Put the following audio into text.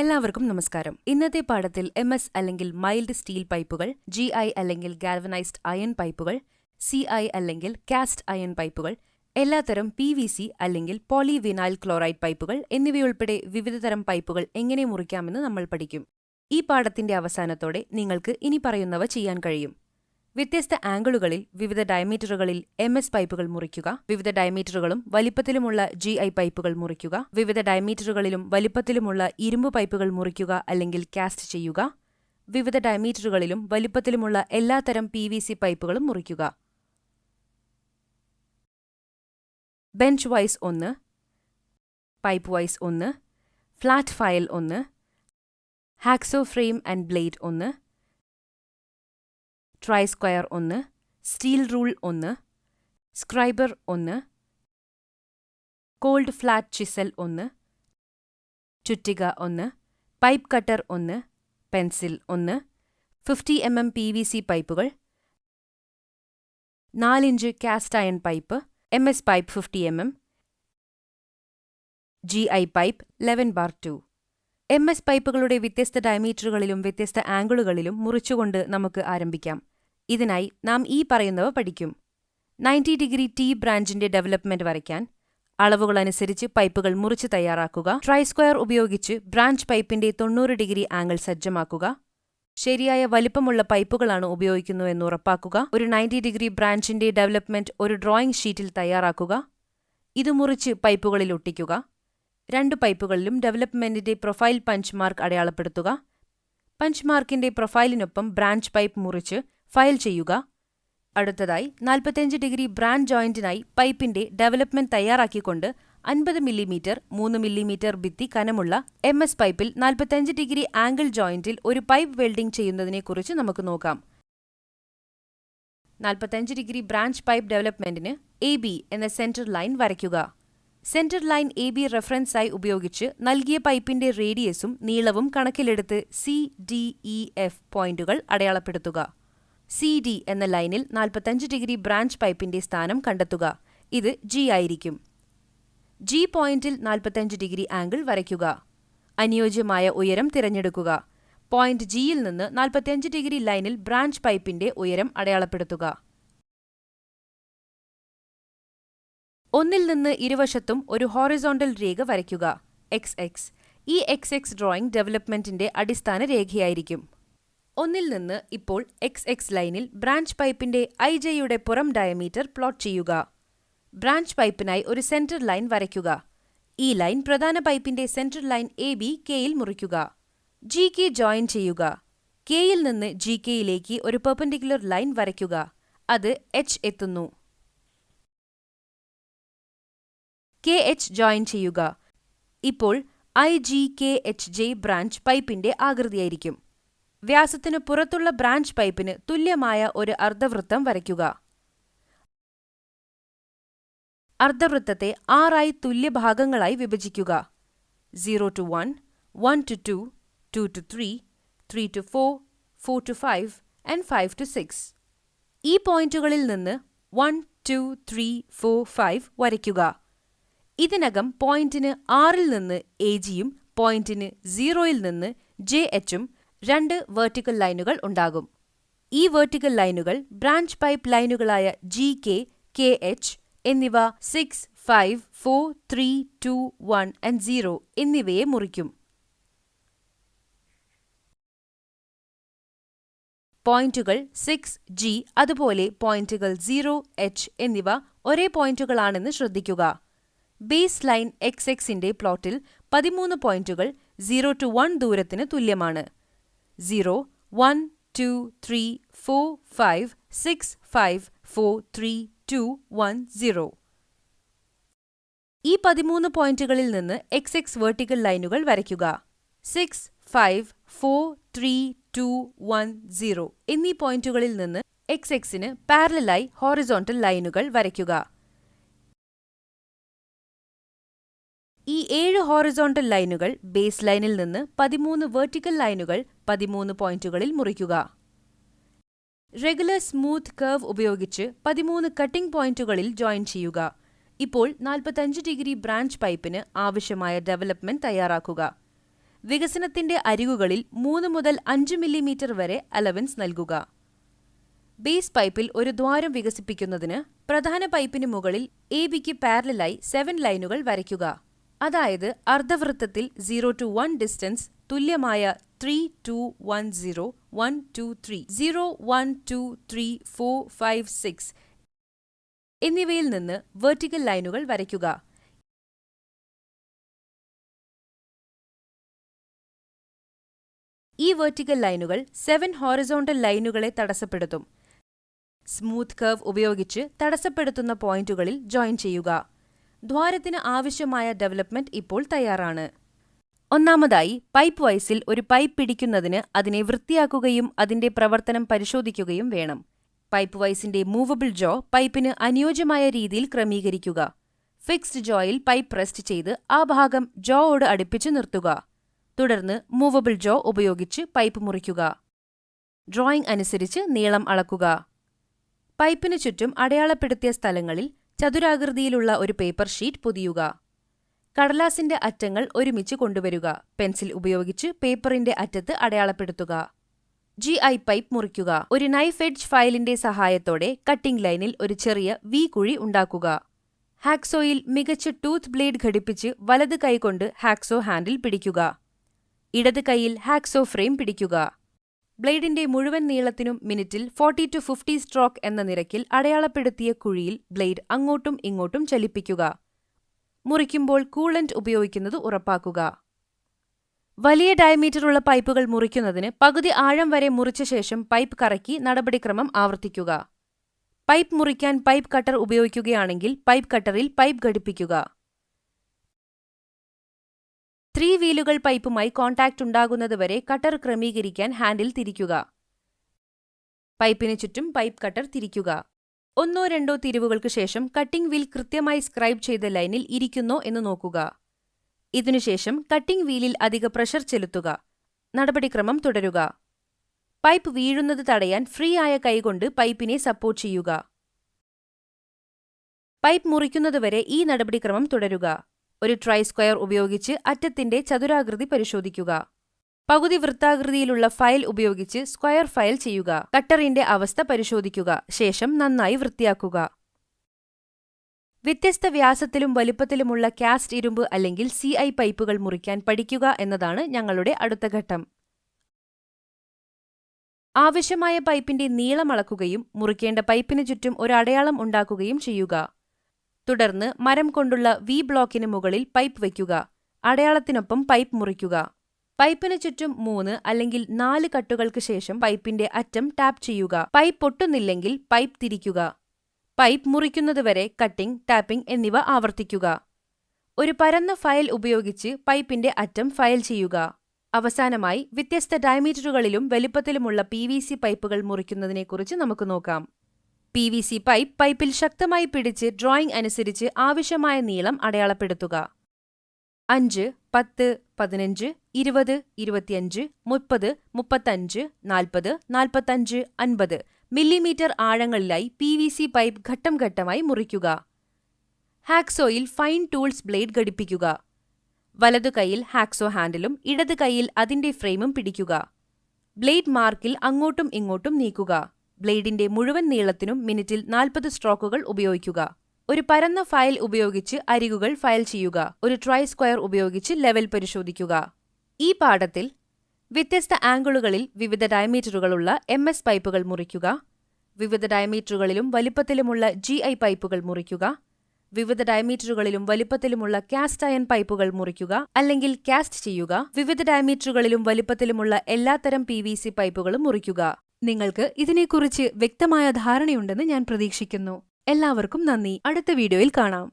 എല്ലാവർക്കും നമസ്കാരം. ഇന്നത്തെ പാഠത്തിൽ MS അല്ലെങ്കിൽ മൈൽഡ് സ്റ്റീൽ പൈപ്പുകൾ, GI അല്ലെങ്കിൽ ഗാൽവനൈസ്ഡ് അയൺ പൈപ്പുകൾ, CI അല്ലെങ്കിൽ കാസ്റ്റ് അയൺ പൈപ്പുകൾ, എല്ലാത്തരം PVC അല്ലെങ്കിൽ പോളിവിനൈൽ ക്ലോറൈഡ് പൈപ്പുകൾ എന്നിവയുൾപ്പെടെ വിവിധതരം പൈപ്പുകൾ എങ്ങനെ മുറിക്കാമെന്ന് നമ്മൾ പഠിക്കും. ഈ പാഠത്തിന്റെ അവസാനത്തോടെ നിങ്ങൾക്ക് ഇനി പറയുന്നവ ചെയ്യാൻ കഴിയും. വ്യത്യസ്ത ആംഗിളുകളിൽ വിവിധ ഡയമീറ്ററുകളിൽ MS പൈപ്പുകൾ മുറിക്കുക. വിവിധ ഡയമീറ്ററുകളും വലിപ്പത്തിലുമുള്ള GI പൈപ്പുകൾ മുറിക്കുക. വിവിധ ഡയമീറ്ററുകളിലും വലിപ്പത്തിലുമുള്ള ഇരുമ്പ് പൈപ്പുകൾ മുറിക്കുക അല്ലെങ്കിൽ കാസ്റ്റ് ചെയ്യുക. വിവിധ ഡയമീറ്ററുകളിലും വലിപ്പത്തിലുമുള്ള എല്ലാത്തരം PVC പൈപ്പുകളും മുറിക്കുക. Bench vice 1, pipe vice 1, flat file 1, hacksaw frame and blade 1, try square 1, steel rule 1, scriber 1, cold flat chisel 1, ചുറ്റിക 1, pipe cutter 1, pencil 1, 50 mm PVC പൈപ്പുകൾ, 4 inch cast iron pipe, MS pipe 50 mm, GI pipe 11/2. MS പൈപ്പുകളുടെ വ്യത്യസ്ത ഡയമീറ്ററുകളിലും വ്യത്യസ്ത ആംഗിളുകളിലും മുറിച്ചുകൊണ്ട് നമുക്ക് ആരംഭിക്കാം. ഇതിനായി നാം ഈ പറയുന്നവ പഠിക്കും. 90° T ബ്രാഞ്ചിന്റെ ഡെവലപ്മെന്റ് വരയ്ക്കാൻ അളവുകളനുസരിച്ച് പൈപ്പുകൾ മുറിച്ച് തയ്യാറാക്കുക. ട്രൈ സ്ക്വയർ ഉപയോഗിച്ച് ബ്രാഞ്ച് പൈപ്പിന്റെ 90° ആംഗിൾ സജ്ജമാക്കുക. ശരിയായ വലിപ്പമുള്ള പൈപ്പുകളാണ് ഉപയോഗിക്കുന്നുവെന്ന് ഉറപ്പാക്കുക. ഒരു 90° ബ്രാഞ്ചിന്റെ ഡെവലപ്മെന്റ് ഒരു ഡ്രോയിംഗ് ഷീറ്റിൽ തയ്യാറാക്കുക. ഇത് മുറിച്ച് പൈപ്പുകളിൽ ഒട്ടിക്കുക. 2 പൈപ്പുകളിലും ഡെവലപ്മെന്റിന്റെ പ്രൊഫൈൽ പഞ്ച് മാർക്ക് അടയാളപ്പെടുത്തുക. പഞ്ച് മാർക്കിന്റെ പ്രൊഫൈലിനൊപ്പം ബ്രാഞ്ച് പൈപ്പ് മുറിച്ച് ഫയൽ ചെയ്യുക. അടുത്തതായി 45° ബ്രാഞ്ച് ജോയിന്റിനായി പൈപ്പിന്റെ ഡെവലപ്മെന്റ് തയ്യാറാക്കിക്കൊണ്ട് 50 mm 3 mm ഭിത്തി കനമുള്ള MS പൈപ്പിൽ 45° ആംഗിൾ ജോയിന്റിൽ ഒരു പൈപ്പ് വെൽഡിംഗ് ചെയ്യുന്നതിനെക്കുറിച്ച് നമുക്ക് നോക്കാം. 45° ബ്രാഞ്ച് പൈപ്പ് ഡെവലപ്മെന്റിന് AB എന്ന സെന്റർ ലൈൻ വരയ്ക്കുക. സെന്റർ ലൈൻ AB റെഫറൻസായി ഉപയോഗിച്ച് നൽകിയ പൈപ്പിന്റെ റേഡിയസും നീളവും കണക്കിലെടുത്ത് CDEF പോയിന്റുകൾ അടയാളപ്പെടുത്തുക. CD എന്ന ലൈനിൽ 45° ബ്രാഞ്ച് പൈപ്പിന്റെ സ്ഥാനം കണ്ടെത്തുക. ഇത് G ആയിരിക്കും. G പോയിന്റിൽ 45° ആംഗിൾ വരയ്ക്കുക. അനുയോജ്യമായ ഉയരം തിരഞ്ഞെടുക്കുക. പോയിന്റ് Gയിൽ നിന്ന് 45° ലൈനിൽ ബ്രാഞ്ച് പൈപ്പിന്റെ ഉയരം അടയാളപ്പെടുത്തുക. ഒന്നിൽ നിന്ന് ഇരുവശത്തും ഒരു ഹോറിസോണ്ടൽ രേഖ വരയ്ക്കുക. XX. ഈ XX ഡ്രോയിംഗ് ഡെവലപ്മെന്റിന്റെ അടിസ്ഥാന രേഖയായിരിക്കും. ഒന്നിൽ നിന്ന് ഇപ്പോൾ XX ലൈനിൽ ബ്രാഞ്ച് പൈപ്പിന്റെ IJയുടെ പുറം ഡയമീറ്റർ പ്ലോട്ട് ചെയ്യുക. ബ്രാഞ്ച് പൈപ്പിനായി ഒരു സെന്റർ ലൈൻ വരയ്ക്കുക. ഈ ലൈൻ പ്രധാന പൈപ്പിന്റെ സെന്റർ ലൈൻ AB Kയിൽ മുറിക്കുക. GK ജോയിൻ ചെയ്യുക. Kയിൽ നിന്ന് GKയിലേക്ക് ഒരു പെർപെൻഡിക്കുലർ ലൈൻ വരയ്ക്കുക. അത് H എത്തുന്നു. KH ജോയിൻ ചെയ്യുക. ഇപ്പോൾ IGKHJ ബ്രാഞ്ച് പൈപ്പിന്റെ ആകൃതിയായിരിക്കും. വ്യാസത്തിനു പുറത്തുള്ള ബ്രാഞ്ച് പൈപ്പിന് തുല്യമായ ഒരു അർദ്ധവൃത്തം വരയ്ക്കുക. അർദ്ധവൃത്തത്തെ 6 തുല്യഭാഗങ്ങളായി വിഭജിക്കുക. 0 to 1, 1 to 2, 2 to 3, 3 to 4, 4 to 5 and 5 to 6. ഈ പോയിന്റുകളിൽ നിന്ന് 1, 2, 3, 4, 5 വരയ്ക്കുക. ഇതിനകം പോയിന്റിന് 6ൽ നിന്ന് AGയും പോയിന്റിന് 0ൽ നിന്ന് JHഉം 2 വെർട്ടിക്കൽ ലൈനുകൾ ഉണ്ടാകും. ഈ വെർട്ടിക്കൽ ലൈനുകൾ ബ്രാഞ്ച് പൈപ്പ് ലൈനുകളായ GK, KH എന്നിവ 6, 5, 4, 3, 2, 1 and 0 എന്നിവയെ മുറിക്കും. പോയിന്റുകൾ 6G അതുപോലെ പോയിന്റുകൾ 0H എന്നിവ ഒരേ പോയിന്റുകളാണെന്ന് ശ്രദ്ധിക്കുക. ബേസ് ലൈൻ XXന്റെ പ്ലോട്ടിൽ 13 പോയിന്റുകൾ 0 to 1 ദൂരത്തിന് തുല്യമാണ്. 0, 1, 2, 3, 4, 5, 6, 5, 4, 3, 2, 1, 0. ഈ 13 പോയിന്റുകളിൽ നിന്ന് XX വെർട്ടിക്കൽ ലൈനുകൾ വരയ്ക്കുക. 6, 5, 4, 3, 2, 1, 0 എന്നീ പോയിന്റുകളിൽ നിന്ന് XXന് പാരലലായി ഹോറിസോണ്ടൽ ലൈനുകൾ വരയ്ക്കുക. ഈ 7 ഹോറിസോണ്ടൽ ലൈനുകൾ ബേസ് ലൈനിൽ നിന്ന് 13 വെർട്ടിക്കൽ ലൈനുകൾ 13 പോയിന്റുകളിൽ മുറിക്കുക. റെഗുലർ സ്മൂത്ത് കർവ് ഉപയോഗിച്ച് 13 കട്ടിംഗ് പോയിന്റുകളിൽ ജോയിൻ ചെയ്യുക. ഇപ്പോൾ 45° ബ്രാഞ്ച് പൈപ്പിന് ആവശ്യമായ ഡെവലപ്മെന്റ് തയ്യാറാക്കുക. വികസനത്തിന്റെ അരികുകളിൽ 3 മുതൽ 5 മില്ലിമീറ്റർ വരെ അലവൻസ് നൽകുക. ബേസ് പൈപ്പിൽ ഒരു ദ്വാരം വികസിപ്പിക്കുന്നതിന് പ്രധാന പൈപ്പിന് മുകളിൽ എബിക്ക് പാരലലായി 7 ലൈനുകൾ വരയ്ക്കുക. അതായത് അർദ്ധവൃത്തത്തിൽ 0 to 1 ഡിസ്റ്റൻസ് തുല്യമായ 3, 2, 1, 0, 1, 2, 3, 0, 1, 2, 3, 4, 5, 6 എന്നിവയിൽ നിന്ന് വെർട്ടിക്കൽ ലൈനുകൾ വരയ്ക്കുക. ഈ വെർട്ടിക്കൽ ലൈനുകൾ 7 ഹോറിസോണ്ടൽ ലൈനുകളെ തടസ്സപ്പെടുത്തും. സ്മൂത്ത് കർവ് ഉപയോഗിച്ച് തടസ്സപ്പെടുത്തുന്ന പോയിന്റുകളിൽ ജോയിൻ ചെയ്യുക. ദ്വാരത്തിന് ആവശ്യമായ ഡെവലപ്മെന്റ് ഇപ്പോൾ തയ്യാറാണ്. ഒന്നാമതായി, പൈപ്പ് വൈസിൽ ഒരു പൈപ്പ് പിടിക്കുന്നതിന് അതിനെ വൃത്തിയാക്കുകയും അതിന്റെ പ്രവർത്തനം പരിശോധിക്കുകയും വേണം. പൈപ്പ് വൈസിന്റെ മൂവബിൾ ജോ പൈപ്പിന് അനുയോജ്യമായ രീതിയിൽ ക്രമീകരിക്കുക. ഫിക്സ്ഡ് ജോയിൽ പൈപ്പ് റെസ്റ്റ് ചെയ്ത് ആ ഭാഗം ജോയോട് അടുപ്പിച്ച് നിർത്തുക. തുടർന്ന് മൂവബിൾ ജോ ഉപയോഗിച്ച് പൈപ്പ് മുറിക്കുക. ഡ്രോയിംഗ് അനുസരിച്ച് നീളം അളക്കുക. പൈപ്പിനു ചുറ്റും അടയാളപ്പെടുത്തിയ സ്ഥലങ്ങളിൽ ചതുരാകൃതിയിലുള്ള ഒരു പേപ്പർ ഷീറ്റ് പൊതിയുക. കടലാസിന്റെ അറ്റങ്ങൾ ഒരുമിച്ച് കൊണ്ടുവരിക. പെൻസിൽ ഉപയോഗിച്ച് പേപ്പറിന്റെ അറ്റത്ത് അടയാളപ്പെടുത്തുക. GI പൈപ്പ് മുറിക്കുക. ഒരു നൈഫ് എഡ്ജ് ഫയലിന്റെ സഹായത്തോടെ കട്ടിംഗ് ലൈനിൽ ഒരു ചെറിയ വി കുഴി ഉണ്ടാക്കുക. ഹാക്സോയിൽ മികച്ച ടൂത്ത് ബ്ലേഡ് ഘടിപ്പിച്ച് വലത് കൈകൊണ്ട് ഹാക്സോ ഹാൻഡിൽ പിടിക്കുക. ഇടത് കൈയിൽ ഹാക്സോ ഫ്രെയിം പിടിക്കുക. ബ്ലേഡിന്റെ മുഴുവൻ നീളത്തിനും മിനിറ്റിൽ 40 to 50 സ്ട്രോക്ക് എന്ന നിരക്കിൽ അടയാളപ്പെടുത്തിയ കുഴിയിൽ ബ്ലേഡ് അങ്ങോട്ടും ഇങ്ങോട്ടും ചലിപ്പിക്കുക. മുറിക്കുമ്പോൾ കൂളന്റ് ഉപയോഗിക്കുന്നത് ഉറപ്പാക്കുക. വലിയ ഡയമീറ്ററുള്ള പൈപ്പുകൾ മുറിക്കുന്നതിന് പകുതി ആഴം വരെ മുറിച്ച ശേഷം പൈപ്പ് കറക്കി നടപടിക്രമം ആവർത്തിക്കുക. പൈപ്പ് മുറിക്കാൻ പൈപ്പ് കട്ടർ ഉപയോഗിക്കുകയാണെങ്കിൽ പൈപ്പ് കട്ടറിൽ പൈപ്പ് ഘടിപ്പിക്കുക. 3 വീലുകൾ പൈപ്പുമായി കോൺടാക്ട് ഉണ്ടാകുന്നതുവരെ കട്ടർ ക്രമീകരിക്കാൻ ഹാൻഡിൽ തിരിക്കുക. പൈപ്പിന് ചുറ്റും പൈപ്പ് കട്ടർ തിരിക്കുക. 1-2 തിരിവുകൾക്ക് ശേഷം കട്ടിംഗ് വീൽ കൃത്യമായി സ്ക്രൈബ് ചെയ്ത ലൈനിൽ ഇരിക്കുന്നോ എന്ന് നോക്കുക. ഇതിനുശേഷം കട്ടിംഗ് വീലിൽ അധിക പ്രഷർ ചെലുത്തുക. നടപടിക്രമം തുടരുക. പൈപ്പ് വീഴുന്നത് തടയാൻ ഫ്രീ ആയ കൈകൊണ്ട് പൈപ്പിനെ സപ്പോർട്ട് ചെയ്യുക. പൈപ്പ് മുറിക്കുന്നതുവരെ ഈ നടപടിക്രമം തുടരുക. ഒരു ട്രൈ സ്ക്വയർ ഉപയോഗിച്ച് അറ്റത്തിന്റെ ചതുരാകൃതി പരിശോധിക്കുക. പകുതി വൃത്താകൃതിയിലുള്ള ഫയൽ ഉപയോഗിച്ച് സ്ക്വയർ ഫയൽ ചെയ്യുക. കട്ടറിന്റെ അവസ്ഥ പരിശോധിക്കുക. ശേഷം നന്നായി വൃത്തിയാക്കുക. വ്യത്യസ്ത വ്യാസത്തിലും വലിപ്പത്തിലുമുള്ള കാസ്റ്റ് ഇരുമ്പ് അല്ലെങ്കിൽ CI പൈപ്പുകൾ മുറിക്കാൻ പഠിക്കുക എന്നതാണ് ഞങ്ങളുടെ അടുത്ത ഘട്ടം. ആവശ്യമായ പൈപ്പിന്റെ നീളം അളക്കുകയും മുറിക്കേണ്ട പൈപ്പിന് ചുറ്റും ഒരു അടയാളം ഉണ്ടാക്കുകയും ചെയ്യുക. തുടർന്ന് മരം കൊണ്ടുള്ള V ബ്ലോക്കിന് മുകളിൽ പൈപ്പ് വയ്ക്കുക. അടയാളത്തിനൊപ്പം പൈപ്പ് മുറിക്കുക. പൈപ്പിന് ചുറ്റും 3 അല്ലെങ്കിൽ 4 കട്ടുകൾക്ക് ശേഷം പൈപ്പിന്റെ അറ്റം ടാപ്പ് ചെയ്യുക. പൈപ്പ് പൊട്ടുന്നില്ലെങ്കിൽ പൈപ്പ് തിരിക്കുക. പൈപ്പ് മുറിക്കുന്നതുവരെ കട്ടിംഗ്, ടാപ്പിംഗ് എന്നിവ ആവർത്തിക്കുക. ഒരു പരന്ന ഫയൽ ഉപയോഗിച്ച് പൈപ്പിന്റെ അറ്റം ഫയൽ ചെയ്യുക. അവസാനമായി, വ്യത്യസ്ത ഡയമീറ്ററുകളിലും വലുപ്പത്തിലുമുള്ള PVC പൈപ്പുകൾ മുറിക്കുന്നതിനെക്കുറിച്ച് നമുക്ക് നോക്കാം. PVC പൈപ്പ് പൈപ്പിൽ ശക്തമായി പിടിച്ച് ഡ്രോയിംഗ് അനുസരിച്ച് ആവശ്യമായ നീളം അടയാളപ്പെടുത്തുക. 5, 10, 15, 20, 25, 30, 35, 40, 45, 50 മില്ലിമീറ്റർ ആഴങ്ങളിലായി PVC പൈപ്പ് ഘട്ടം ഘട്ടമായി മുറിക്കുക. ഹാക്സോയിൽ ഫൈൻ ടൂൾസ് ബ്ലേഡ് ഘടിപ്പിക്കുക. വലതു കൈയിൽ ഹാക്സോ ഹാൻഡിലും ഇടത് കൈയിൽ അതിന്റെ ഫ്രെയിമും പിടിക്കുക. ബ്ലേഡ് മാർക്കിൽ അങ്ങോട്ടും ഇങ്ങോട്ടും നീക്കുക. ബ്ലേഡിന്റെ മുഴുവൻ നീളത്തിനും മിനിറ്റിൽ 40 സ്ട്രോക്കുകൾ ഉപയോഗിക്കുക. ഒരു പരന്ന ഫയൽ ഉപയോഗിച്ച് അരികുകൾ ഫയൽ ചെയ്യുക. ഒരു ട്രൈ സ്ക്വയർ ഉപയോഗിച്ച് ലെവൽ പരിശോധിക്കുക. ഈ പാഠത്തിൽ വ്യത്യസ്ത ആംഗിളുകളിൽ വിവിധ ഡയമീറ്ററുകളുള്ള MS പൈപ്പുകൾ മുറിക്കുക. വിവിധ ഡയമീറ്ററുകളിലും വലിപ്പത്തിലുമുള്ള GI പൈപ്പുകൾ മുറിക്കുക. വിവിധ ഡയമീറ്ററുകളിലും വലിപ്പത്തിലുമുള്ള കാസ്റ്റ് അയൺ പൈപ്പുകൾ മുറിക്കുക അല്ലെങ്കിൽ കാസ്റ്റ് ചെയ്യുക. വിവിധ ഡയമീറ്ററുകളിലും വലിപ്പത്തിലുമുള്ള എല്ലാത്തരം PVC പൈപ്പുകളും മുറിക്കുക. നിങ്ങൾക്ക് ഇതിനെക്കുറിച്ച് വ്യക്തമായ ധാരണയുണ്ടെന്ന് ഞാൻ പ്രതീക്ഷിക്കുന്നു. എല്ലാവർക്കും നന്ദി. അടുത്ത വീഡിയോയിൽ കാണാം.